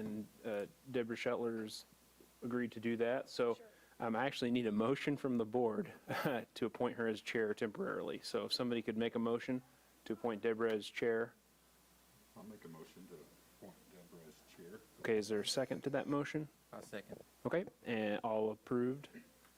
and Deborah Shetler's agreed to do that. So I actually need a motion from the board to appoint her as chair temporarily. So if somebody could make a motion to appoint Deborah as chair. I'll make a motion to appoint Deborah as chair. Okay, is there a second to that motion? I'll second. Okay, and all approved,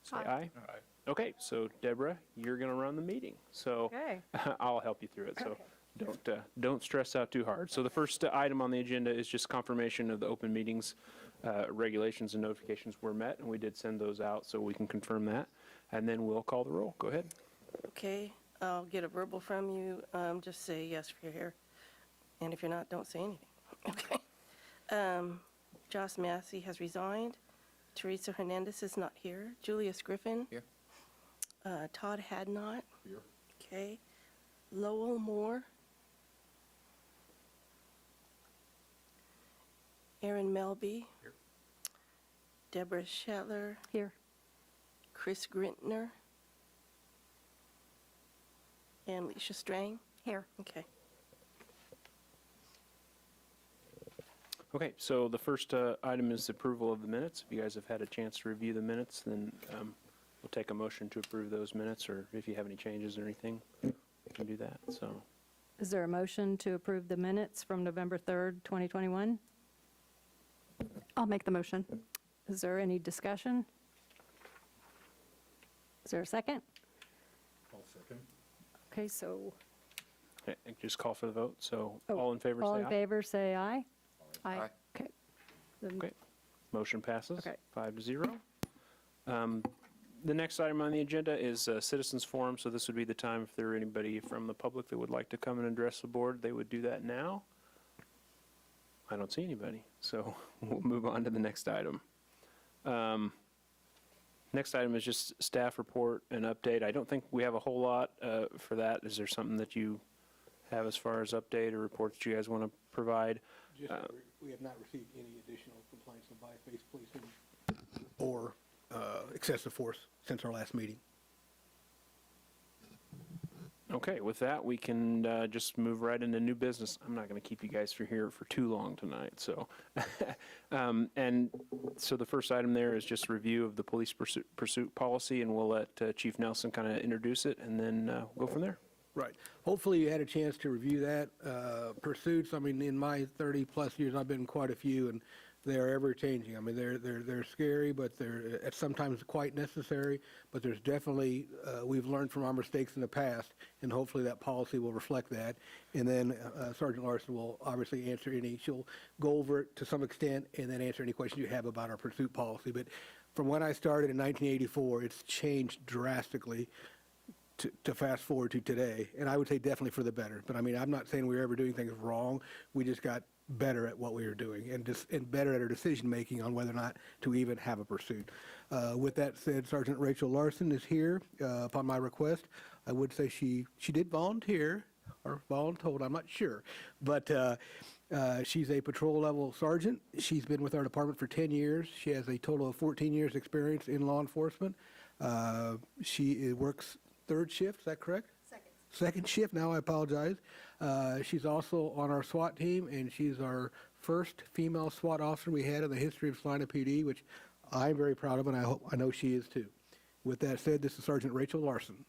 say aye. Aye. Okay, so Deborah, you're going to run the meeting. So Okay. I'll help you through it. So Okay. don't stress out too hard. So the first item on the agenda is just confirmation of the open meetings regulations and notifications were met, and we did send those out, so we can confirm that. And then we'll call the roll. Go ahead. Okay, I'll get a verbal from you. Just say yes if you're here. And if you're not, don't say anything. Okay. Josh Massey has resigned. Teresa Hernandez is not here. Julius Griffin. Here. Todd Hadnot. Here. Okay. Lowell Moore. Aaron Melby. Here. Deborah Shetler. Here. Chris Grintner. And Leisha Strang. Here. Okay. Okay, so the first item is the approval of the minutes. If you guys have had a chance to review the minutes, then we'll take a motion to approve those minutes, or if you have any changes or anything, you can do that. So, Is there a motion to approve the minutes from November 3rd, 2021? I'll make the motion. Is there any discussion? Is there a second? I'll second. Okay, so, okay, just call for the vote. So, all in favor, all say in aye. favor, say aye. Aye. Okay. Then- Okay, motion passes Okay. 5-0. The next item on the agenda is citizens forum. So this would be the time if there were anybody from the public that would like to come and address the board, they would do that now. I don't see anybody, so we'll move on to the next item. Next item is just staff report and update. I don't think we have a whole lot for that. Is there something that you have as far as update or reports that you guys want to provide? We have not received any additional complaints of bias-based policing or excessive force since our last meeting. Okay, with that, we can just move right into new business. I'm not going to keep you guys here for too long tonight. So, and so the first item there is just review of the police pursuit policy, and we'll let Chief Nelson kind of introduce it, and then go from there. Right. Hopefully you had a chance to review that. Pursuits, I mean, in my 30-plus years, I've been in quite a few, and they're ever-changing. I mean, they're scary, but they're sometimes quite necessary. But there's definitely, we've learned from our mistakes in the past, and hopefully that policy will reflect that. And then Sergeant Larson will obviously answer she'll go over it to some extent, and then answer any questions you have about our pursuit policy. But from when I started in 1984, it's changed drastically to fast forward to today, and I would say definitely for the better. But I mean, I'm not saying we were ever doing things wrong. We just got better at what we were doing, and better at our decision making on whether or not to even have a pursuit. With that said, Sergeant Rachel Larson is here upon my request. I would say she did volunteer or voluntold, I'm not sure, but she's a patrol level sergeant. She's been with our department for 10 years. She has a total of 14 years experience in law enforcement. She works third shift, is that correct? Second shift, now I apologize. She's also on our SWAT team, and she's our first female SWAT officer we had in the history of Salina PD, which I'm very proud of, and I know she is too. With that said, this is Sergeant Rachel Larson.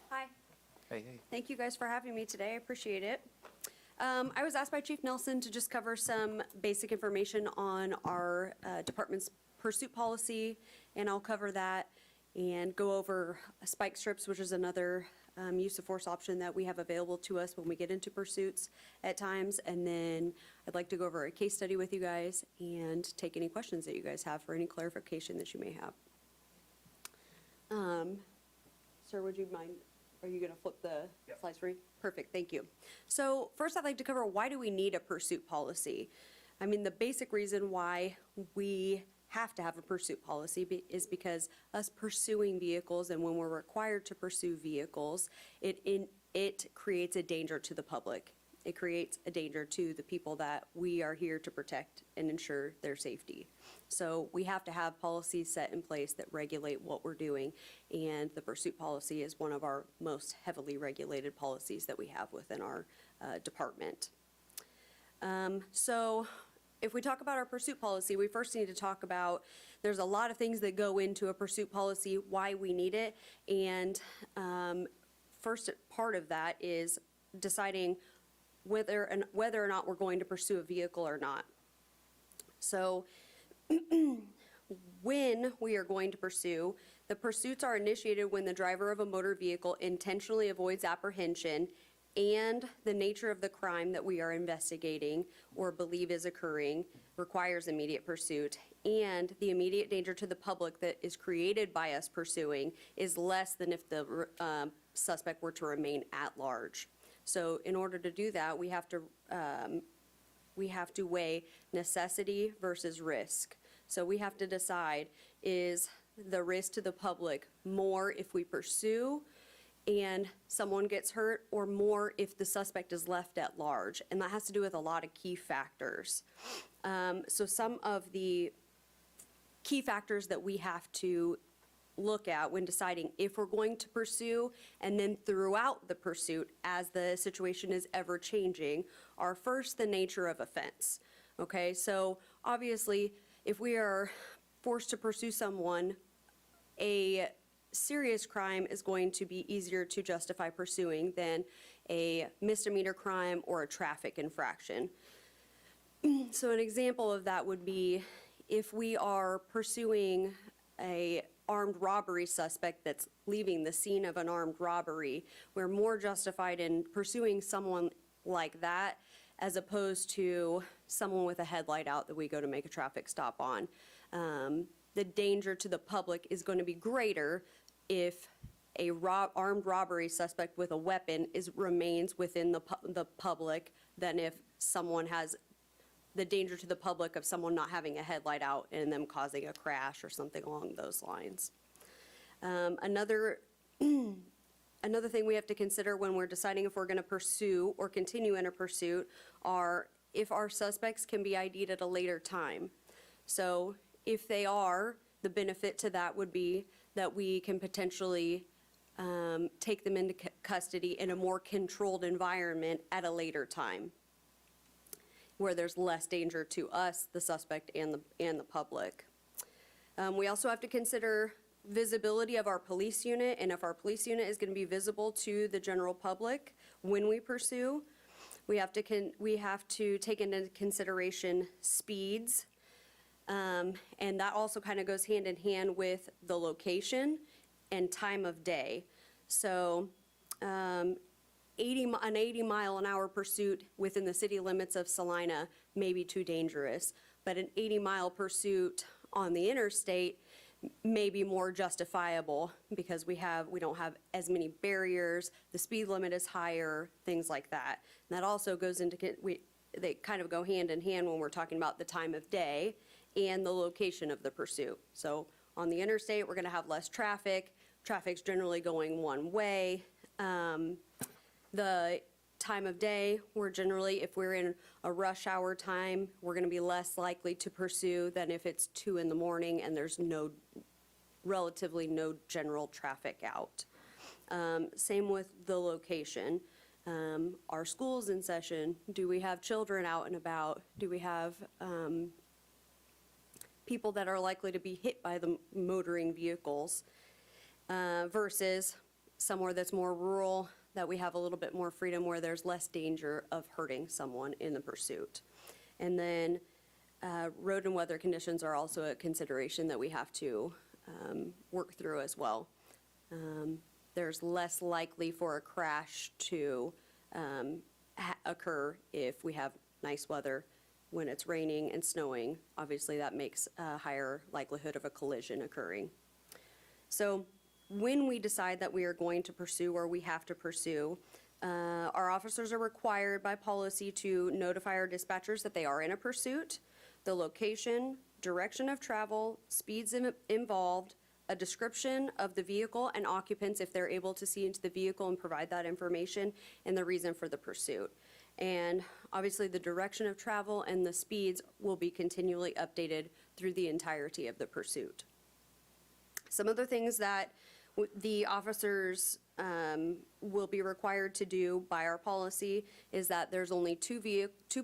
Hi. Hey. Thank you guys for having me today. I appreciate it. I was asked by Chief Nelson to just cover some basic information on our department's pursuit policy, and I'll cover that and go over spike strips, which is another use of force option that we have available to us when we get into pursuits at times. And then I'd like to go over a case study with you guys and take any questions that you guys have for any clarification that you may have. Sir, would you mind, are you going to flip the slides for me? Perfect, thank you. So first I'd like to cover, why do we need a pursuit policy? I mean, the basic reason why we have to have a pursuit policy is because us pursuing vehicles, and when we're required to pursue vehicles, it creates a danger to the public. It creates a danger to the people that we are here to protect and ensure their safety. So we have to have policies set in place that regulate what we're doing, and the pursuit policy is one of our most heavily regulated policies that we have within our department. So if we talk about our pursuit policy, we first need to talk about, there's a lot of things that go into a pursuit policy, why we need it. And first part of that is deciding whether or not we're going to pursue a vehicle or not. So when we are going to pursue, the pursuits are initiated when the driver of a motor vehicle intentionally avoids apprehension and the nature of the crime that we are investigating or believe is occurring requires immediate pursuit, and the immediate danger to the public that is created by us pursuing is less than if the suspect were to remain at large. So in order to do that, we have to weigh necessity versus risk. So we have to decide, is the risk to the public more if we pursue and someone gets hurt, or more if the suspect is left at large? And that has to do with a lot of key factors. So some of the key factors that we have to look at when deciding if we're going to pursue, and then throughout the pursuit as the situation is ever changing, are first the nature of offense. Okay, so obviously if we are forced to pursue someone, a serious crime is going to be easier to justify pursuing than a misdemeanor crime or a traffic infraction. So an example of that would be if we are pursuing a armed robbery suspect that's leaving the scene of an armed robbery, we're more justified in pursuing someone like that as opposed to someone with a headlight out that we go to make a traffic stop on. The danger to the public is going to be greater if a armed robbery suspect with a weapon remains within the public than if someone has the danger to the public of someone not having a headlight out and them causing a crash or something along those lines. Another thing we have to consider when we're deciding if we're going to pursue or continue in a pursuit are if our suspects can be ID'd at a later time. So if they are, the benefit to that would be that we can potentially take them into custody in a more controlled environment at a later time, where there's less danger to us, the suspect, and the public. We also have to consider visibility of our police unit, and if our police unit is going to be visible to the general public when we pursue. We have to take into consideration speeds, and that also kind of goes hand in hand with the location and time of day. So an 80-mile-an-hour pursuit within the city limits of Salina may be too dangerous, but an 80-mile pursuit on the interstate may be more justifiable because we don't have as many barriers, the speed limit is higher, things like that. And that also goes into, they kind of go hand in hand when we're talking about the time of day and the location of the pursuit. So on the interstate, we're going to have less traffic. Traffic's generally going one way. The time of day, if we're in a rush hour time, we're going to be less likely to pursue than if it's 2 in the morning and there's relatively no general traffic out. Same with the location. Are schools in session? Do we have children out and about? Do we have people that are likely to be hit by the motoring vehicles versus somewhere that's more rural, that we have a little bit more freedom where there's less danger of hurting someone in the pursuit. And then road and weather conditions are also a consideration that we have to work through as well. There's less likely for a crash to occur if we have nice weather. When it's raining and snowing, obviously that makes a higher likelihood of a collision occurring. So when we decide that we are going to pursue or we have to pursue, our officers are required by policy to notify our dispatchers that they are in a pursuit, the location, direction of travel, speeds involved, a description of the vehicle and occupants if they're able to see into the vehicle and provide that information, and the reason for the pursuit. And obviously the direction of travel and the speeds will be continually updated through the entirety of the pursuit. Some other things that the officers will be required to do by our policy is that there's only two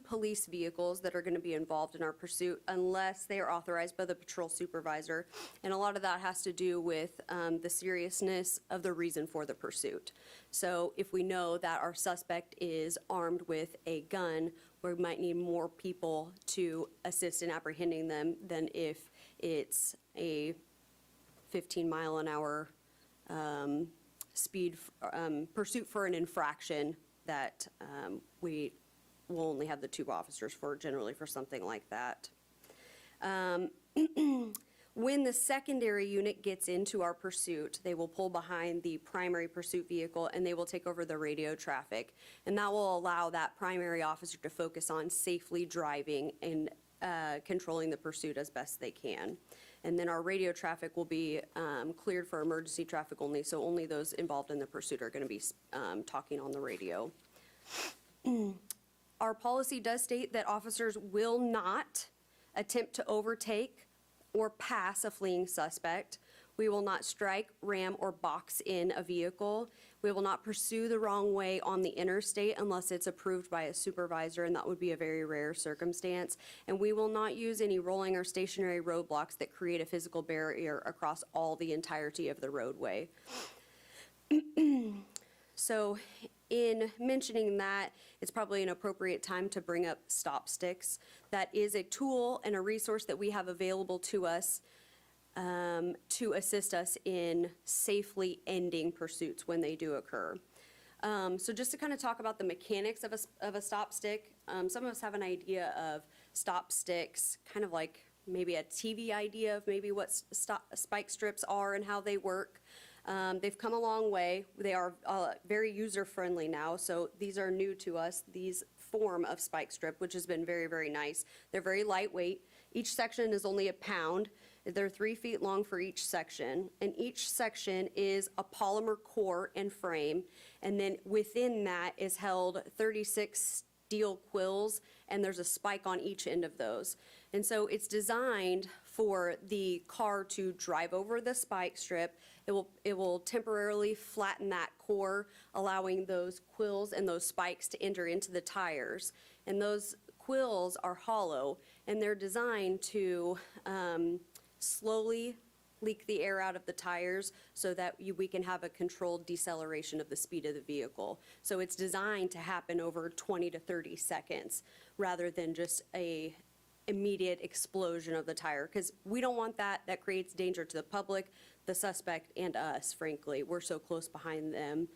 police vehicles that are going to be involved in our pursuit unless they are authorized by the patrol supervisor. And a lot of that has to do with the seriousness of the reason for the pursuit. So if we know that our suspect is armed with a gun, we might need more people to assist in apprehending them than if it's a 15-mile-an-hour pursuit for an infraction that we will only have the two officers for, generally for something like that. When the secondary unit gets into our pursuit, they will pull behind the primary pursuit vehicle and they will take over the radio traffic. And that will allow that primary officer to focus on safely driving and controlling the pursuit as best they can. And then our radio traffic will be cleared for emergency traffic only, so only those involved in the pursuit are going to be talking on the radio. Our policy does state that officers will not attempt to overtake or pass a fleeing suspect. We will not strike, ram, or box in a vehicle. We will not pursue the wrong way on the interstate unless it's approved by a supervisor, and that would be a very rare circumstance. And we will not use any rolling or stationary roadblocks that create a physical barrier across all the entirety of the roadway. So in mentioning that, it's probably an appropriate time to bring up stop sticks. That is a tool and a resource that we have available to us to assist us in safely ending pursuits when they do occur. So just to kind of talk about the mechanics of a stop stick, some of us have an idea of stop sticks, kind of like maybe a TV idea of maybe what spike strips are and how they work. They've come a long way. They are very user-friendly now, so these are new to us, these form of spike strip, which has been very, very nice. They're very lightweight. Each section is only a pound. They're 3 feet long for each section, and each section is a polymer core and frame, and then within that is held 36 steel quills, and there's a spike on each end of those. And so it's designed for the car to drive over the spike strip. It will temporarily flatten that core, allowing those quills and those spikes to enter into the tires. And those quills are hollow, and they're designed to slowly leak the air out of the tires so that we can have a controlled deceleration of the speed of the vehicle. So it's designed to happen over 20 to 30 seconds rather than just a immediate explosion of the tire, because we don't want that. That creates danger to the public, the suspect, and us, frankly. We're so close behind them,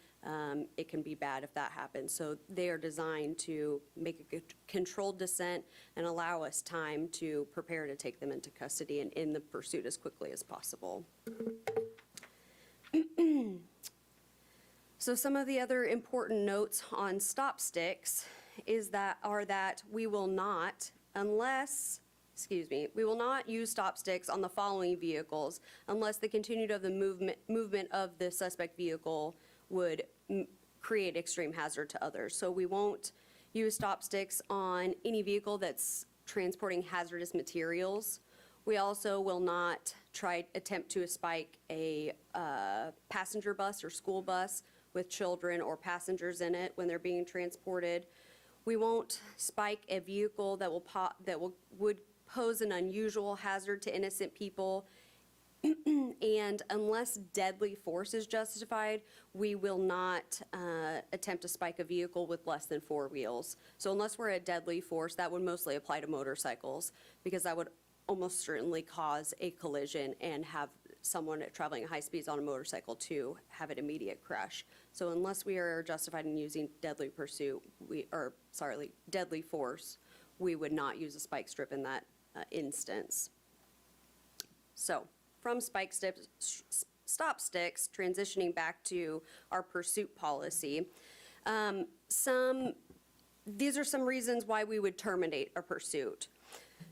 it can be bad if that happens. So they are designed to make a controlled descent and allow us time to prepare to take them into custody and end the pursuit as quickly as possible. So some of the other important notes on stop sticks are that we will not, we will not use stop sticks on the following vehicles unless the continued of the movement of the suspect vehicle would create extreme hazard to others. So we won't use stop sticks on any vehicle that's transporting hazardous materials. We also will not attempt to spike a passenger bus or school bus with children or passengers in it when they're being transported. We won't spike a vehicle that would pose an unusual hazard to innocent people. And unless deadly force is justified, we will not attempt to spike a vehicle with less than 4 wheels. So unless we're at deadly force, that would mostly apply to motorcycles, because that would almost certainly cause a collision and have someone traveling at high speeds on a motorcycle to have an immediate crash. So unless we are justified in using deadly force, we would not use a spike strip in that instance. So from stop sticks, transitioning back to our pursuit policy, these are some reasons why we would terminate a pursuit.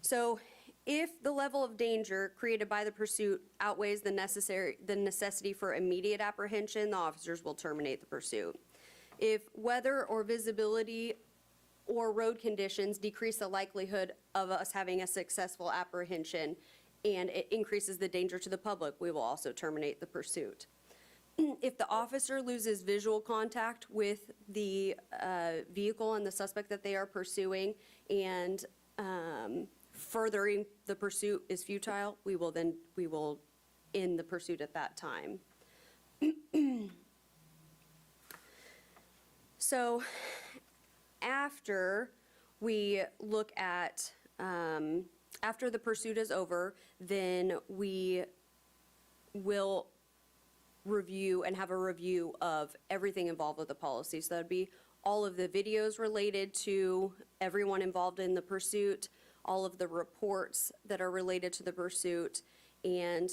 So if the level of danger created by the pursuit outweighs the necessity for immediate apprehension, the officers will terminate the pursuit. If weather or visibility or road conditions decrease the likelihood of us having a successful apprehension and it increases the danger to the public, we will also terminate the pursuit. if the officer loses visual contact with the vehicle and the suspect that they are pursuing, and furthering the pursuit is futile, we will end the pursuit at that time. So after we look at, after the pursuit is over, then we will review and have a review of everything involved with the policy. So that would be all of the videos related to everyone involved in the pursuit, all of the reports that are related to the pursuit, and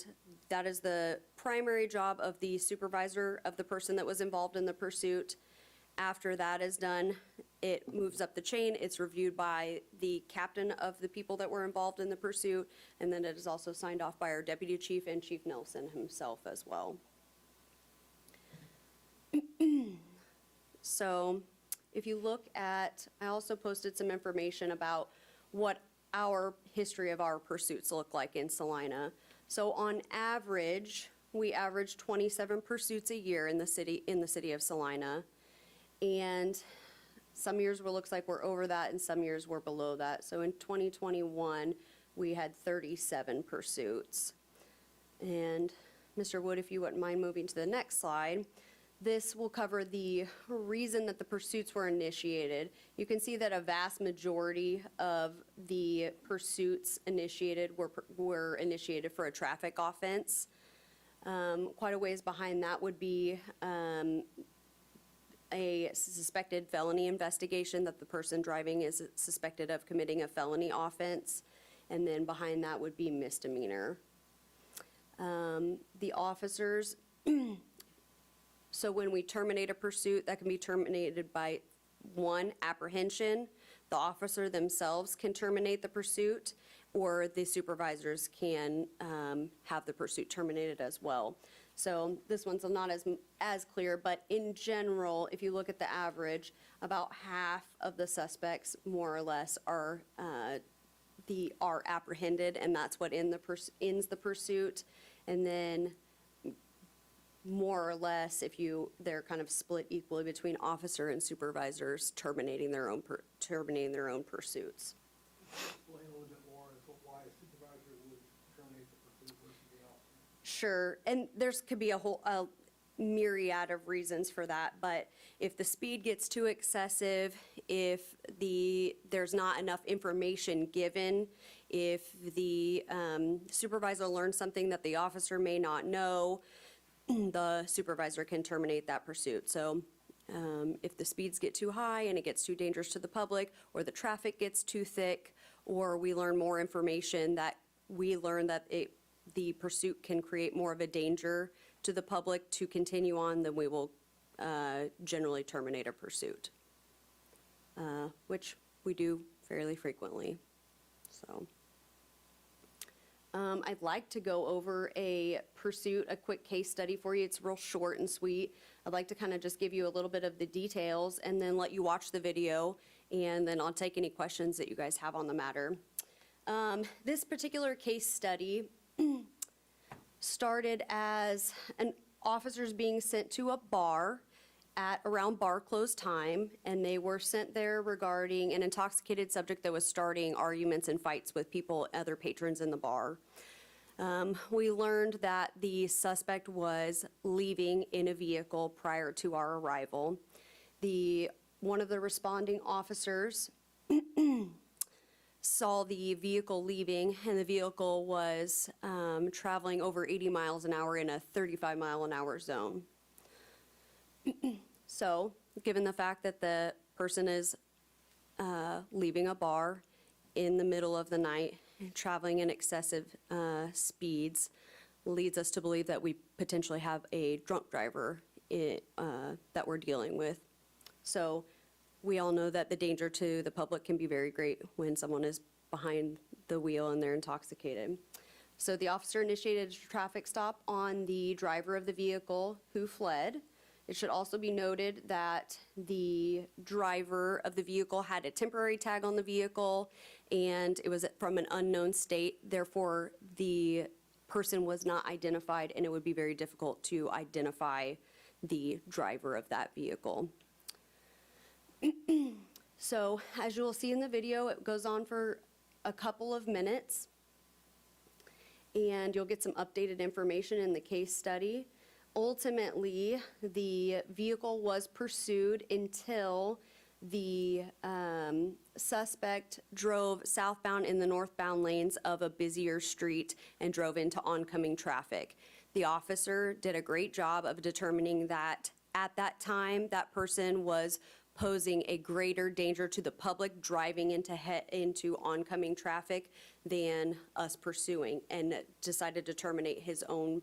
that is the primary job of the supervisor of the person that was involved in the pursuit. After that is done, it moves up the chain, it's reviewed by the captain of the people that were involved in the pursuit, and then it is also signed off by our deputy chief and Chief Nelson himself as well. So if you look at, I also posted some information about what our history of our pursuits look like in Salina. So on average, we average 27 pursuits a year in the city of Salina. And some years it looks like we're over that, and some years we're below that. So in 2021, we had 37 pursuits. And Mr. Wood, if you wouldn't mind moving to the next slide, this will cover the reason that the pursuits were initiated. You can see that a vast majority of the pursuits initiated were initiated for a traffic offense. Quite a ways behind that would be a suspected felony investigation, that the person driving is suspected of committing a felony offense, and then behind that would be misdemeanor. The officers, so when we terminate a pursuit, that can be terminated by, one, apprehension. The officer themselves can terminate the pursuit, or the supervisors can have the pursuit terminated as well. So this one's not as clear, but in general, if you look at the average, about half of the suspects, more or less, are apprehended, and that's what ends the pursuit. And then more or less, they're kind of split equally between officer and supervisors terminating their own pursuits. Explain a little bit more as to why a supervisor would terminate the pursuit versus the officer. Sure, and could be a myriad of reasons for that, but if the speed gets too excessive, if there's not enough information given, if the supervisor learns something that the officer may not know, the supervisor can terminate that pursuit. So if the speeds get too high and it gets too dangerous to the public, or the traffic gets too thick, or we learn more information that we learn that the pursuit can create more of a danger to the public to continue on, then we will generally terminate a pursuit, which we do fairly frequently. So I'd like to go over a quick case study for you. It's real short and sweet. I'd like to kind of just give you a little bit of the details and then let you watch the video, and then I'll take any questions that you guys have on the matter. This particular case study started as officers being sent to a bar at around bar close time, and they were sent there regarding an intoxicated subject that was starting arguments and fights with other patrons in the bar. We learned that the suspect was leaving in a vehicle prior to our arrival. One of the responding officers saw the vehicle leaving, and the vehicle was traveling over 80 miles an hour in a 35-mile-an-hour zone. So, given the fact that the person is leaving a bar in the middle of the night, traveling in excessive speeds, leads us to believe that we potentially have a drunk driver that we're dealing with. So we all know that the danger to the public can be very great when someone is behind the wheel and they're intoxicated. So the officer initiated a traffic stop on the driver of the vehicle, who fled. It should also be noted that the driver of the vehicle had a temporary tag on the vehicle, and it was from an unknown state. Therefore, the person was not identified, and it would be very difficult to identify the driver of that vehicle. So as you'll see in the video, it goes on for a couple of minutes, and you'll get some updated information in the case study. Ultimately, the vehicle was pursued until the suspect drove southbound in the northbound lanes of a busier street and drove into oncoming traffic. The officer did a great job of determining that at that time, that person was posing a greater danger to the public driving into oncoming traffic than us pursuing, and decided to terminate his own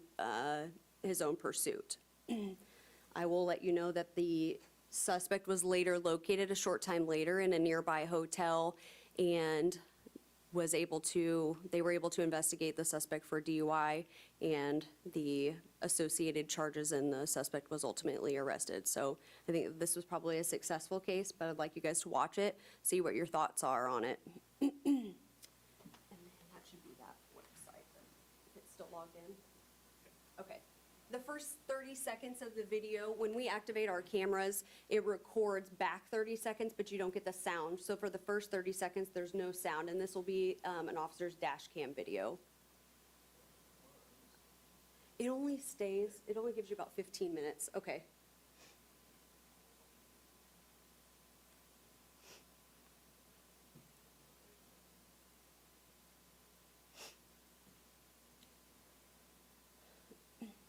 pursuit. I will let you know that the suspect was later located a short time later in a nearby hotel, and they were able to investigate the suspect for DUI and the associated charges, and the suspect was ultimately arrested. So I think this was probably a successful case, but I'd like you guys to watch it, see what your thoughts are on it. And then that should be that website, if it's still logged in. Okay. The first 30 seconds of the video, when we activate our cameras, it records back 30 seconds, but you don't get the sound. So for the first 30 seconds, there's no sound, and this will be an officer's dash cam video. It only gives you about 15 minutes. Okay.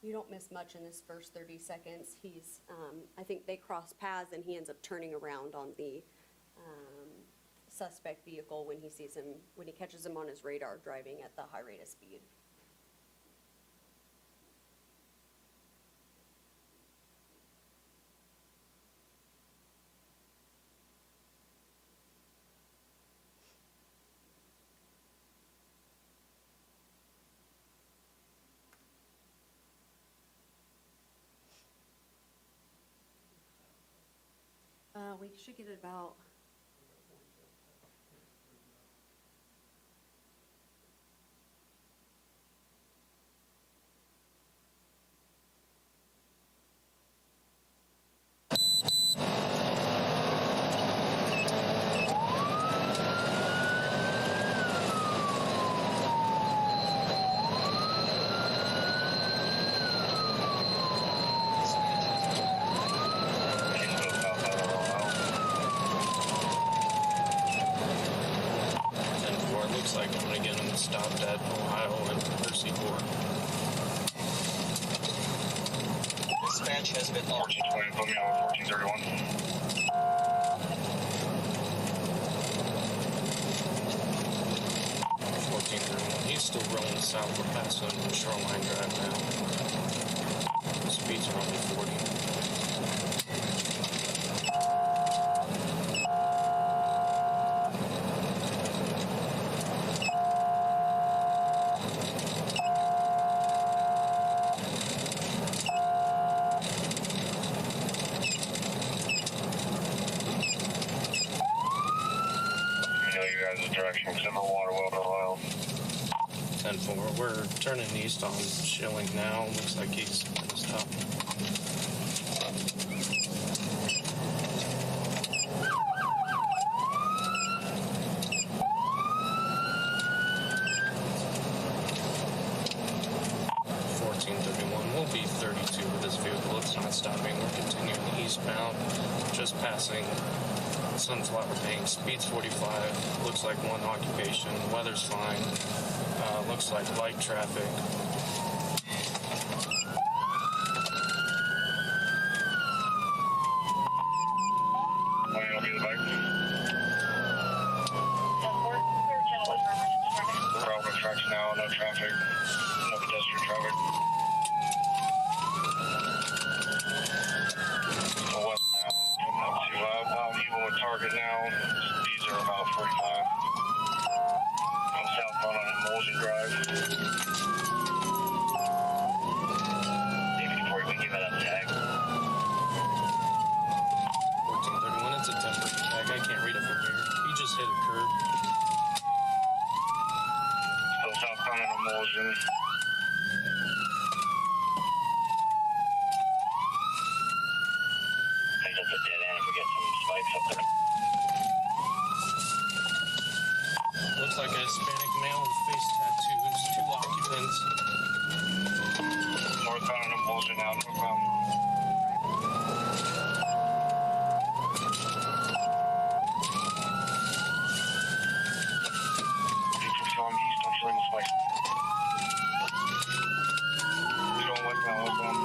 You don't miss much in this first 30 seconds. I think they cross paths, and he ends up turning around on the suspect vehicle when he catches him on his radar driving at the high rate of speed. We should get it about. Looks like I'm gonna get them stopped at Ohio and Percy Court. Dispatch has been launched. 1420, put me on 1431. He's still rolling south. We're passing Shoreline Drive now. Speeds are only 40. Direction, Timber Water, Welder, Ohio. 10-4. We're turning east on Schilling now. Looks like he's going to stop. We'll be 32 with this vehicle. It's not stopping. We're continuing eastbound, just passing Sunflower Bank. Speed's 45. Looks like one occupation. Weather's fine. Looks like light traffic. Why you don't be the bike? We're out with tracks now. No traffic. No pedestrian traffic. Target now, speeds are about 45. I'm southbound on Emulsion Drive. Maybe before we give it a tag. 1431, it's a temporary tag. I can't read it from here. He just hit a curb. Still southbound on Emulsion. Looks like a Hispanic male with face tattoos, 2 occupants. Northbound and Impulsion now, northbound. From east on showing this way. We're going westbound, westbound.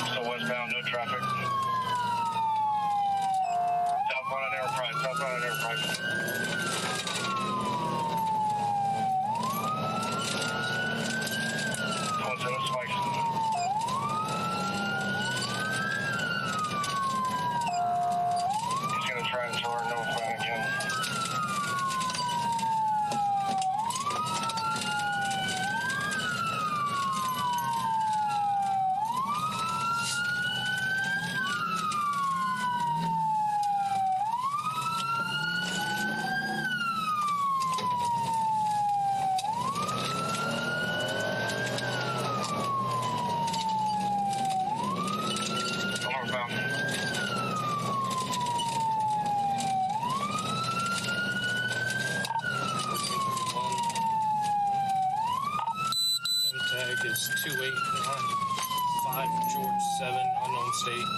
Still westbound, no traffic. Southbound on Enterprise, southbound on Enterprise. Going to the spikes. He's gonna try and turn northbound again. Northbound. Tag is 2895 George 7, unknown state.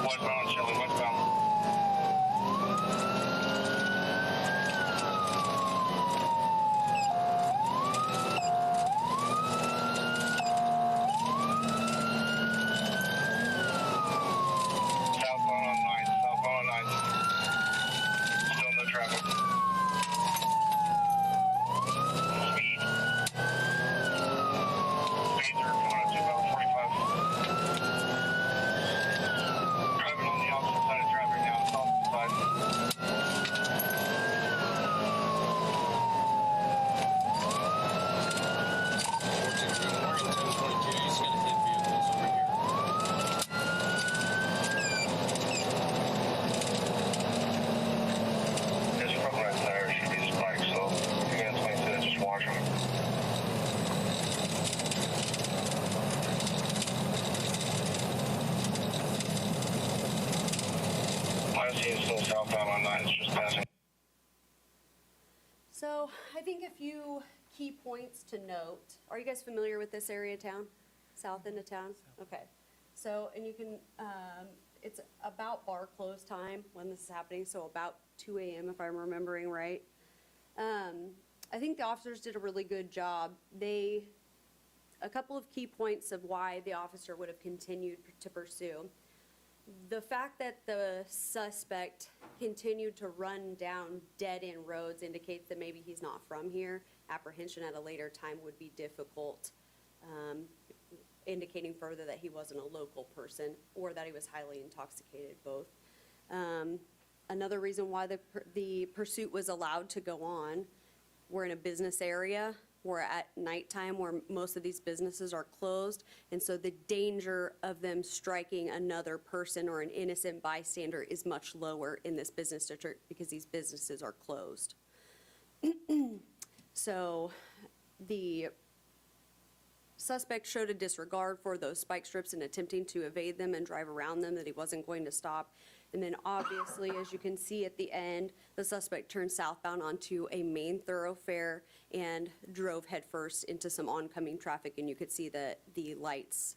Westbound, Shelley, westbound. Southbound on 9th, southbound on 9th. Still no traffic. Speed. Speeds are coming up to about 45. Driving on the opposite side of traffic now, opposite side. 14 Morgan 1022, he's gonna hit vehicles over here. His front right tire should be spiked, so you guys might say just watch him. I see him still southbound on 9, it's just passing. So I think a few key points to note. Are you guys familiar with this area of town? South end of town? Okay. So, and you can, it's about bar close time when this is happening, so about 2 a.m. if I'm remembering right. I think the officers did a really good job. A couple of key points of why the officer would have continued to pursue. The fact that the suspect continued to run down dead-end roads indicates that maybe he's not from here. Apprehension at a later time would be difficult, indicating further that he wasn't a local person or that he was highly intoxicated, both. Another reason why the pursuit was allowed to go on, we're in a business area. We're at nighttime where most of these businesses are closed, and so the danger of them striking another person or an innocent bystander is much lower in this business district because these businesses are closed. So the suspect showed a disregard for those spike strips and attempting to evade them and drive around them, that he wasn't going to stop. And then obviously, as you can see at the end, the suspect turned southbound onto a main thoroughfare and drove headfirst into some oncoming traffic, and you could see the lights,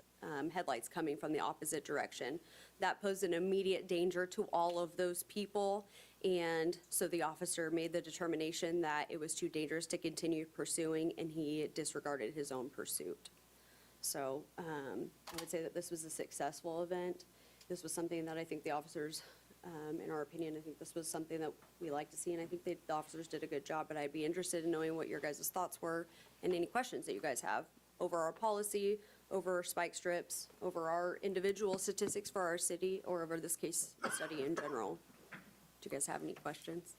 headlights coming from the opposite direction. That posed an immediate danger to all of those people, and so the officer made the determination that it was too dangerous to continue pursuing, and he disregarded his own pursuit. So I would say that this was a successful event. This was something that I think the officers, in our opinion, I think this was something that we like to see, and I think the officers did a good job, but I'd be interested in knowing what your guys' thoughts were and any questions that you guys have over our policy, over spike strips, over our individual statistics for our city, or over this case study in general. Do you guys have any questions?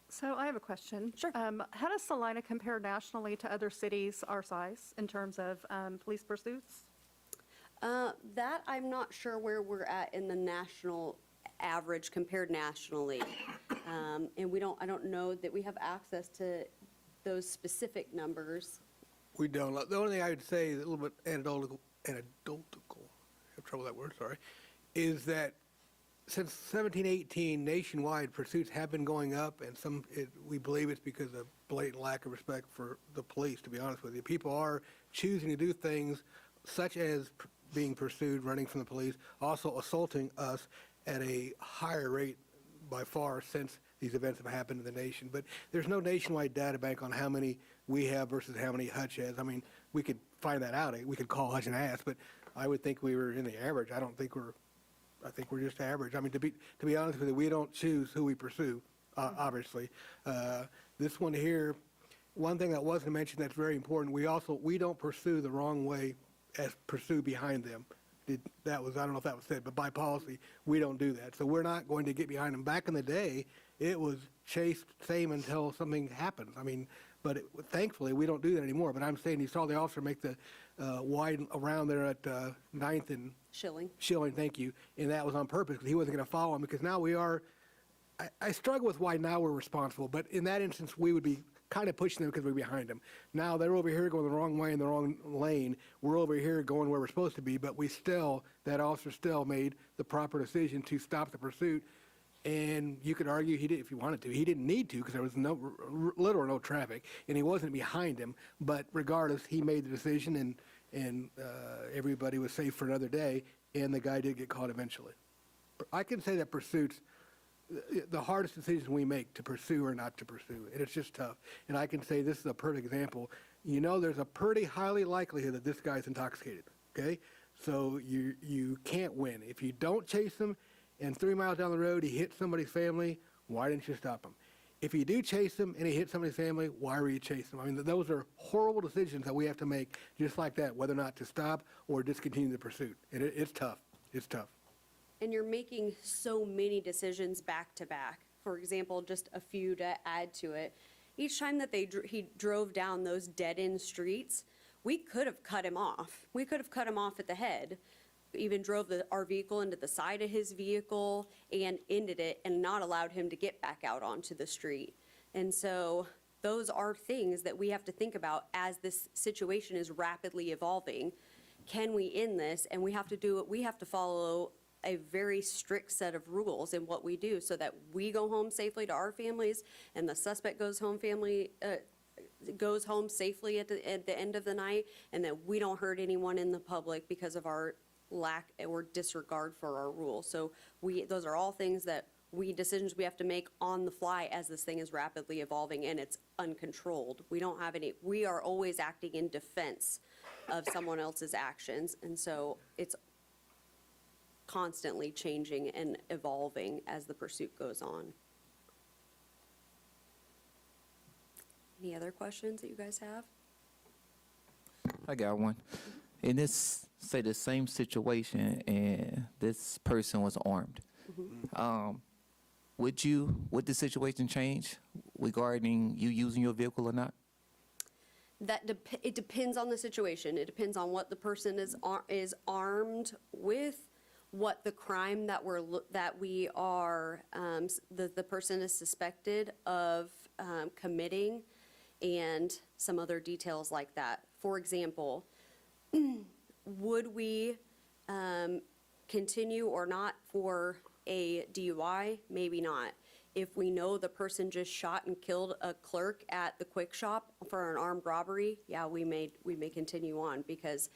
So I have a question. Sure. How does Salina compare nationally to other cities our size in terms of police pursuits? That I'm not sure where we're at in the national average compared nationally. And I don't know that we have access to those specific numbers. We don't. The only thing I would say, a little bit anecdotal, I have trouble with that word, sorry, is that since 1718, nationwide pursuits have been going up, and we believe it's because of blatant lack of respect for the police, to be honest with you. People are choosing to do things such as being pursued, running from the police, also assaulting us at a higher rate by far since these events have happened in the nation. But there's no nationwide data bank on how many we have versus how many Hutch has. I mean, we could find that out. We could call Hutch and ask, but I would think we were in the average. I think we're just average. I mean, to be honest with you, we don't choose who we pursue, obviously. This one here, one thing that wasn't mentioned that's very important, we don't pursue the wrong way as pursue behind them. I don't know if that was said, but by policy, we don't do that. So we're not going to get behind them. Back in the day, it was chase same until something happens. I mean, but thankfully, we don't do that anymore. But I'm saying you saw the officer make the wide around there at 9th and Schilling. Thank you. And that was on purpose because he wasn't going to follow him because now we are, I struggle with why now we're responsible. But in that instance, we would be kind of pushing them because we're behind them. Now they're over here going the wrong way in the wrong lane. We're over here going where we're supposed to be, but that officer still made the proper decision to stop the pursuit. And you could argue he did if you wanted to. He didn't need to because there was little or no traffic, and he wasn't behind him. But regardless, he made the decision, and everybody was safe for another day, and the guy did get caught eventually. I can say that pursuits, the hardest decision we make to pursue or not to pursue, and it's just tough. And I can say this is a perfect example. You know, there's a pretty highly likelihood that this guy's intoxicated, okay? So you can't win. If you don't chase him and 3 miles down the road he hits somebody's family, why didn't you stop him? If you do chase him and he hits somebody's family, why were you chasing him? I mean, those are horrible decisions that we have to make just like that, whether or not to stop or discontinue the pursuit. And it's tough. It's tough. And you're making so many decisions back to back. For example, just a few to add to it. Each time that he drove down those dead-end streets, we could have cut him off. We could have cut him off at the head, even drove our vehicle into the side of his vehicle and ended it and not allowed him to get back out onto the street. And so those are things that we have to think about as this situation is rapidly evolving. Can we end this? And we have to follow a very strict set of rules in what we do so that we go home safely to our families and the suspect goes home safely at the end of the night, and that we don't hurt anyone in the public because of our lack or disregard for our rules. So those are all things decisions we have to make on the fly as this thing is rapidly evolving and it's uncontrolled. We are always acting in defense of someone else's actions, and so it's constantly changing and evolving as the pursuit goes on. Any other questions that you guys have? I got one. In this, say the same situation, and this person was armed, would the situation change regarding you using your vehicle or not? It depends on the situation. It depends on what the person is armed with, what the crime that the person is suspected of committing, and some other details like that. For example, would we continue or not for a DUI? Maybe not. If we know the person just shot and killed a clerk at the Quick Shop for an armed robbery, yeah, we may continue on, because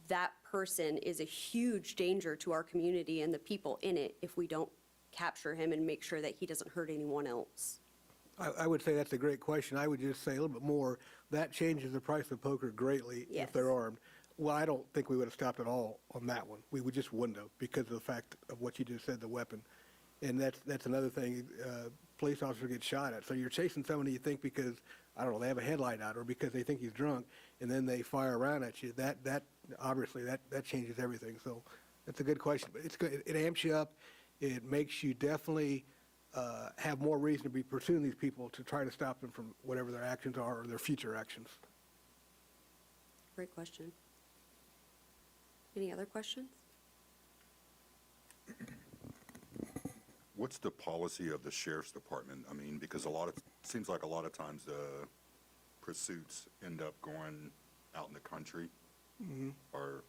that person is a huge danger to our community and the people in it if we don't capture him and make sure that he doesn't hurt anyone else. I would say that's a great question. I would just say a little bit more. That changes the price of poker greatly if they're armed. Well, I don't think we would have stopped at all on that one. We just wouldn't have because of the fact of what you just said, the weapon. And that's another thing. Police officers get shot at. So you're chasing somebody you think because, I don't know, they have a headlight out or because they think he's drunk, and then they fire around at you. That obviously, that changes everything. So that's a good question. But it's good. It amps you up. It makes you definitely have more reason to be pursuing these people to try to stop them from whatever their actions are or their future actions. Great question. Any other questions? What's the policy of the sheriff's department? I mean, because seems like a lot of times the pursuits end up going out in the country or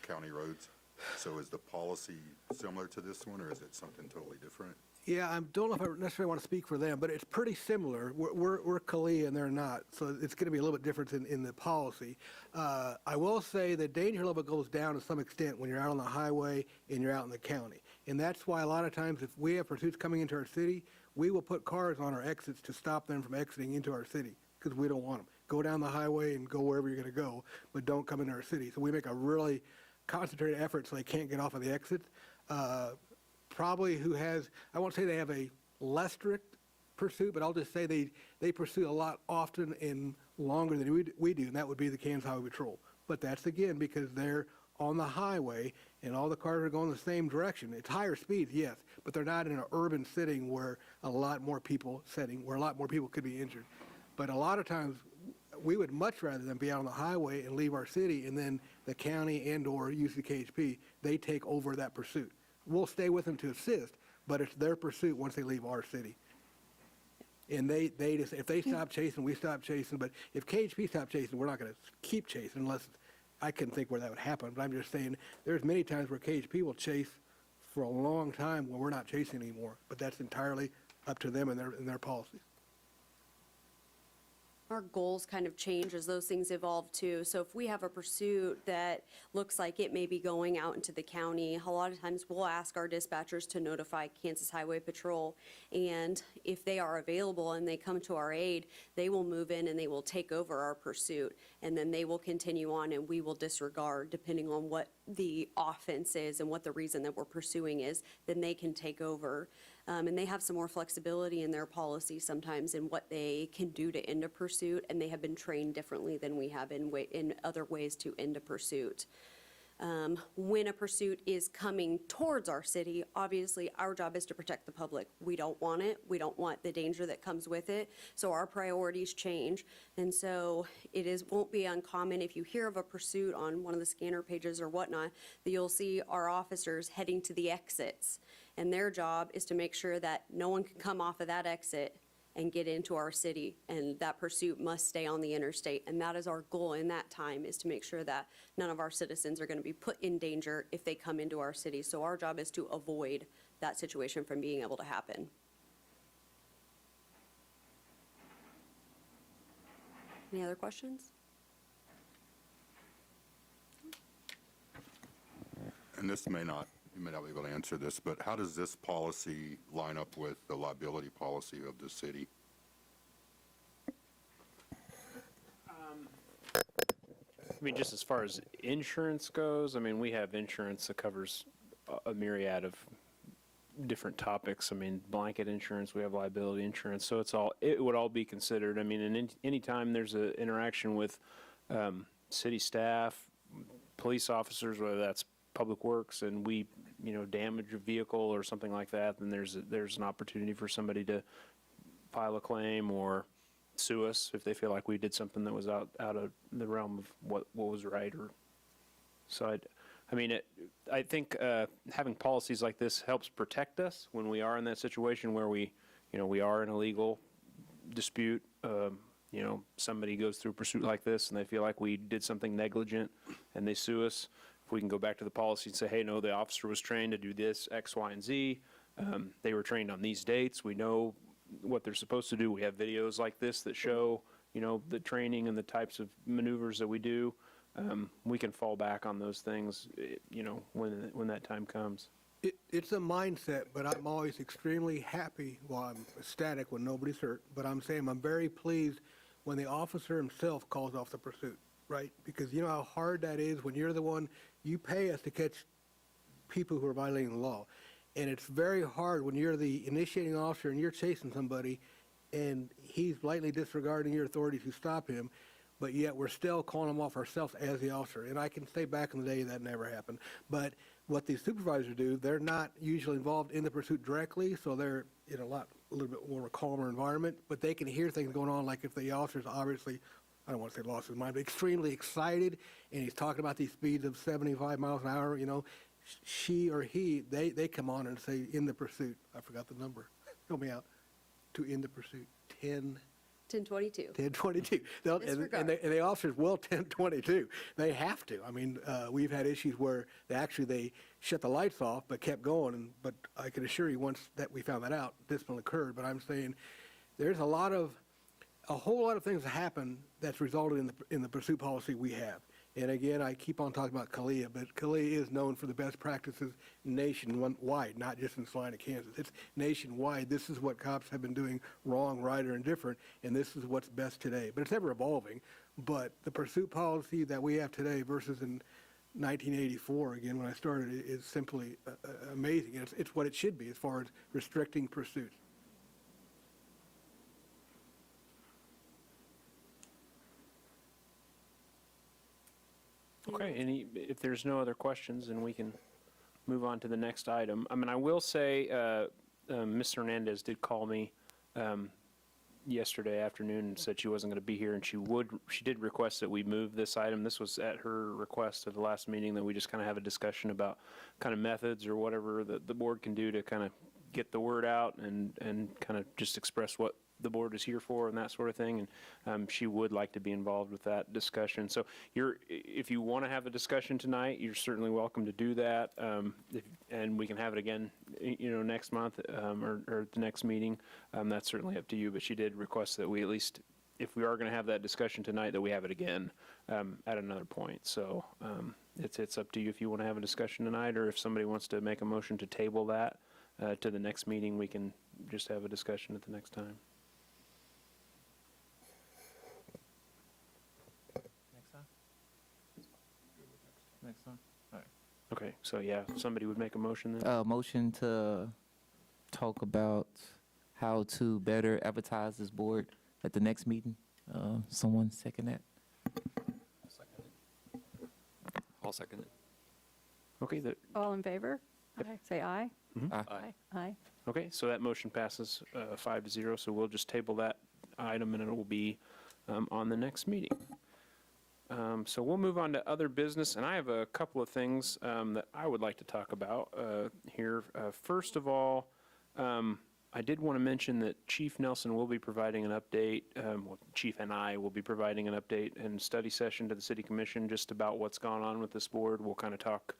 county roads. So is the policy similar to this one, or is it something totally different? Yeah, I don't know if I necessarily want to speak for them, but it's pretty similar. We're CALEA and they're not, so it's going to be a little bit different in the policy. I will say the danger level goes down to some extent when you're out on the highway and you're out in the county. And that's why a lot of times if we have pursuits coming into our city, we will put cars on our exits to stop them from exiting into our city because we don't want them. Go down the highway and go wherever you're going to go, but don't come into our city. So we make a really concentrated effort so they can't get off of the exits. Probably I won't say they have a less strict pursuit, but I'll just say they pursue a lot often and longer than we do, and that would be the Kansas Highway Patrol. But that's, again, because they're on the highway and all the cars are going the same direction. It's higher speeds, yes, but they're not in an urban setting where a lot more people could be injured. But a lot of times, we would much rather than be out on the highway and leave our city, and then the county and or usually KHP, they take over that pursuit. We'll stay with them to assist, but it's their pursuit once they leave our city. And they just, if they stop chasing, we stop chasing. But if KHP stop chasing, we're not going to keep chasing unless, I couldn't think where that would happen. But I'm just saying there's many times where KHP will chase for a long time when we're not chasing anymore. But that's entirely up to them and their policies. Our goals kind of change as those things evolve too. So if we have a pursuit that looks like it may be going out into the county, a lot of times we'll ask our dispatchers to notify Kansas Highway Patrol. And if they are available and they come to our aid, they will move in and they will take over our pursuit. And then they will continue on and we will disregard depending on what the offense is and what the reason that we're pursuing is, then they can take over. And they have some more flexibility in their policy sometimes in what they can do to end a pursuit, and they have been trained differently than we have in other ways to end a pursuit. When a pursuit is coming towards our city, obviously our job is to protect the public. We don't want it. We don't want the danger that comes with it. So our priorities change. And so won't be uncommon if you hear of a pursuit on one of the scanner pages or whatnot, that you'll see our officers heading to the exits. And their job is to make sure that no one can come off of that exit and get into our city, and that pursuit must stay on the interstate. And that is our goal in that time, is to make sure that none of our citizens are going to be put in danger if they come into our city. So our job is to avoid that situation from being able to happen. Any other questions? And you may not be able to answer this, but how does this policy line up with the liability policy of the city? I mean, just as far as insurance goes, I mean, we have insurance that covers a myriad of different topics. I mean, blanket insurance, we have liability insurance, so it would all be considered. I mean, and anytime there's an interaction with city staff, police officers, whether that's Public Works, and we, damage a vehicle or something like that, then there's an opportunity for somebody to file a claim or sue us if they feel like we did something that was out of the realm of what was right. Or so I think having policies like this helps protect us when we are in that situation where we are in a legal dispute. Somebody goes through a pursuit like this and they feel like we did something negligent and they sue us. If we can go back to the policy and say, hey, no, the officer was trained to do this, X, Y, and Z. They were trained on these dates. We know what they're supposed to do. We have videos like this that show, the training and the types of maneuvers that we do. We can fall back on those things, when that time comes. It's a mindset, but I'm always extremely happy, I'm ecstatic when nobody's hurt, but I'm saying I'm very pleased when the officer himself calls off the pursuit, right? Because you know how hard that is when you're the one, you pay us to catch people who are violating the law. And it's very hard when you're the initiating officer and you're chasing somebody and he's blatantly disregarding your authority to stop him, but yet we're still calling him off ourselves as the officer. And I can say back in the day that never happened. But what these supervisors do, they're not usually involved in the pursuit directly, so they're in a little bit more of a calmer environment, but they can hear things going on, like if the officer's obviously, I don't want to say lost his mind, but extremely excited, and he's talking about these speeds of 75 miles an hour, she or he, they come on and say, in the pursuit, I forgot the number, help me out, to in the pursuit, 1022. 1022. Disregard. And the officers will 1022. They have to. I mean, we've had issues where they shut the lights off but kept going. But I can assure you, once that we found that out, discipline occurred. But I'm saying there's a whole lot of things that happen that's resulted in the pursuit policy we have. And again, I keep on talking about CALEA, but CALEA is known for the best practices nationwide, not just in Salina, Kansas. It's nationwide. This is what cops have been doing wrong, right, or indifferent, and this is what's best today. But it's ever evolving. But the pursuit policy that we have today versus in 1984, again, when I started, is simply amazing. And it's what it should be as far as restricting pursuits. Okay, if there's no other questions, then we can move on to the next item. I mean, I will say, Ms. Hernandez did call me yesterday afternoon and said she wasn't going to be here, and she did request that we move this item. This was at her request at the last meeting, that we just kind of have a discussion about kind of methods or whatever that the board can do to kind of get the word out and kind of just express what the board is here for and that sort of thing, and she would like to be involved with that discussion. So if you want to have a discussion tonight, you're certainly welcome to do that, and we can have it again, next month or the next meeting. That's certainly up to you, but she did request that we at least, if we are going to have that discussion tonight, that we have it again at another point. So it's up to you if you want to have a discussion tonight, or if somebody wants to make a motion to table that to the next meeting, we can just have a discussion at the next time. Next one. All right. Okay, so yeah, somebody would make a motion then? Motion to talk about how to better advertise this board at the next meeting. Someone second that? I'll second it. Okay, All in favor? Say aye. Aye. Aye. okay, so that motion passes 5-0, so we'll just table that item, and it will be on the next meeting. So we'll move on to other business, and I have a couple of things that I would like to talk about here. First of all, I did want to mention that Chief Nelson will be providing an update, Chief and I will be providing an update and study session to the City Commission just about what's gone on with this board. We'll kind of talk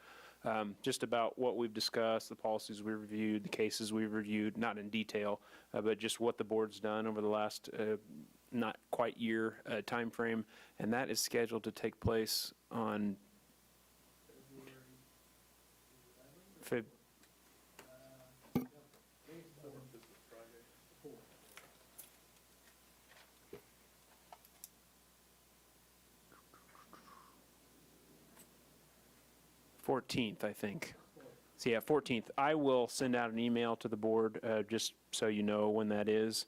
just about what we've discussed, the policies we've reviewed, the cases we've reviewed, not in detail, but just what the board's done over the last not quite year time frame, and that is scheduled to take place on Feb. '14th, I think. So yeah, 14th. I will send out an email to the board just so you know when that is.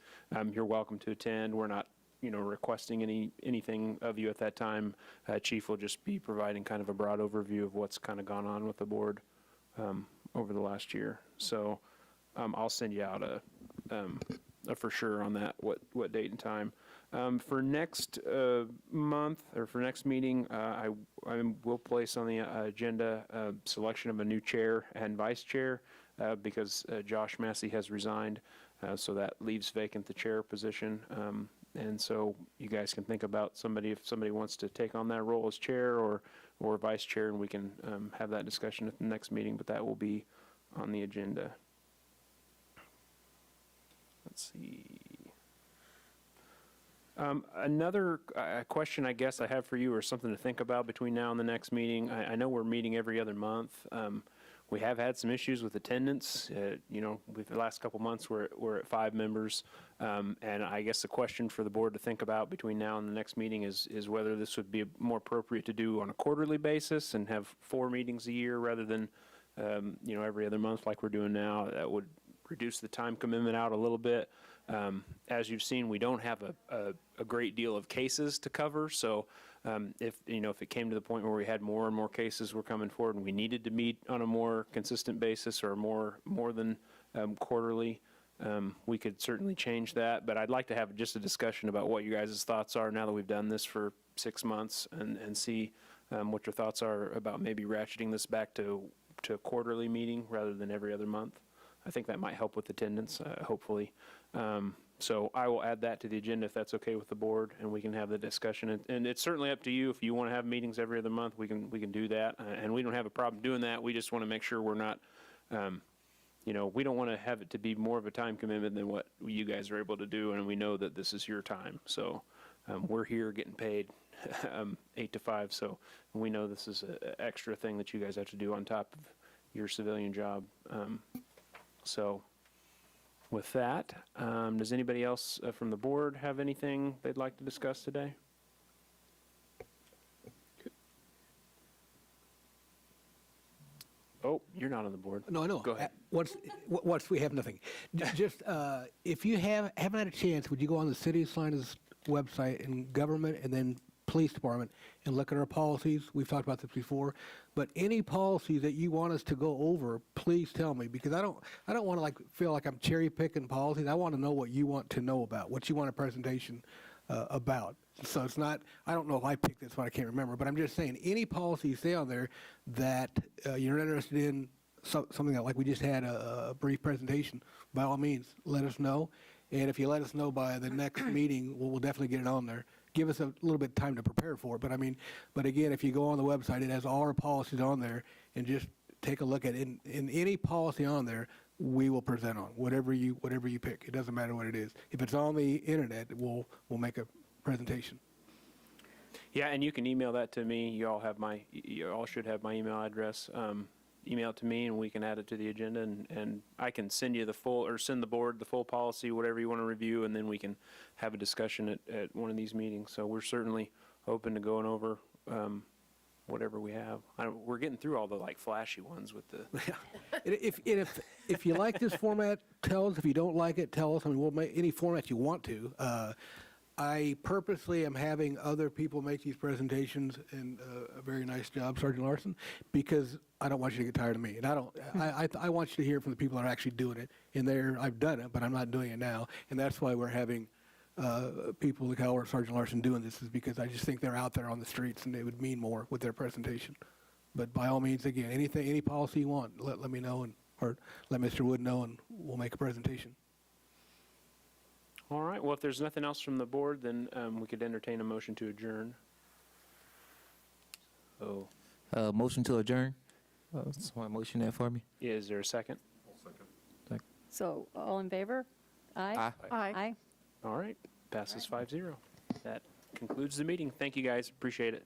You're welcome to attend. We're not, requesting anything of you at that time. Chief will just be providing kind of a broad overview of what's kind of gone on with the board over the last year. So I'll send you out a for sure on that, what date and time. For next month, or for next meeting, I will place on the agenda selection of a new chair and vice chair because Josh Massey has resigned, so that leaves vacant the chair position. And so you guys can think about if somebody wants to take on that role as chair or vice chair, and we can have that discussion at the next meeting, but that will be on the agenda. Let's see. Another question I guess I have for you, or something to think about between now and the next meeting. I know we're meeting every other month. We have had some issues with attendance. With the last couple months we're at 5 members. And I guess the question for the board to think about between now and the next meeting is whether this would be more appropriate to do on a quarterly basis and have 4 meetings a year rather than, every other month like we're doing now. That would reduce the time commitment out a little bit. As you've seen, we don't have a great deal of cases to cover, so if it came to the point where we had more and more cases were coming forward and we needed to meet on a more consistent basis or more than quarterly, we could certainly change that. But I'd like to have just a discussion about what you guys' thoughts are now that we've done this for 6 months, and see what your thoughts are about maybe ratcheting this back to to a quarterly meeting rather than every other month. I think that might help with attendance, hopefully. So I will add that to the agenda if that's okay with the board, and we can have the discussion. And it's certainly up to you. If you want to have meetings every other month, we can do that. And we don't have a problem doing that. We just want to make sure we're not, we don't want to have it to be more of a time commitment than what you guys are able to do. And we know that this is your time. So we're here getting paid 8 to 5. So we know this is an extra thing that you guys have to do on top of your civilian job. So with that, does anybody else from the board have anything they'd like to discuss today? Oh, you're not on the board. No, I know. Go ahead. Once we have nothing. Just, if you haven't had a chance, would you go on the City of Salina's website and government and then police department and look at our policies? We've talked about this before, but any policies that you want us to go over, please tell me, because I don't want to feel like I'm cherry picking policies. I want to know what you want to know about, what you want a presentation about. So it's not, I don't know if I picked this one, I can't remember, but I'm just saying any policy you say on there that you're interested in, something that like we just had a brief presentation, by all means, let us know. And if you let us know by the next meeting, we'll definitely get it on there. Give us a little bit of time to prepare for it. But again, if you go on the website, it has all our policies on there, and just take a look at it. In any policy on there, we will present on whatever you pick. It doesn't matter what it is. If it's on the internet, we'll make a presentation. Yeah, and you can email that to me. You all should have my email address. Email it to me, and we can add it to the agenda, and I can send you send the board the full policy, whatever you want to review, and then we can have a discussion at one of these meetings. So we're certainly open to going over whatever we have. We're getting through all the flashy ones with the. If you like this format, tell us. If you don't like it, tell us. We'll make any format you want to. I purposely am having other people make these presentations, and a very nice job, Sergeant Larson, because I don't want you to get tired of me. And I want you to hear from the people that are actually doing it. And I've done it, but I'm not doing it now. And that's why we're having people like Howard, Sergeant Larson doing this, is because I just think they're out there on the streets and they would mean more with their presentation. But by all means, again, any policy you want, let me know, or let Mr. Wood know, and we'll make a presentation. All right. Well, if there's nothing else from the board, then we could entertain a motion to adjourn. Oh. Motion to adjourn. Someone motion that for me. Yeah, is there a second? So all in favor? Aye? Aye. Aye. All right. Passes 5-0. That concludes the meeting. Thank you, guys. Appreciate it.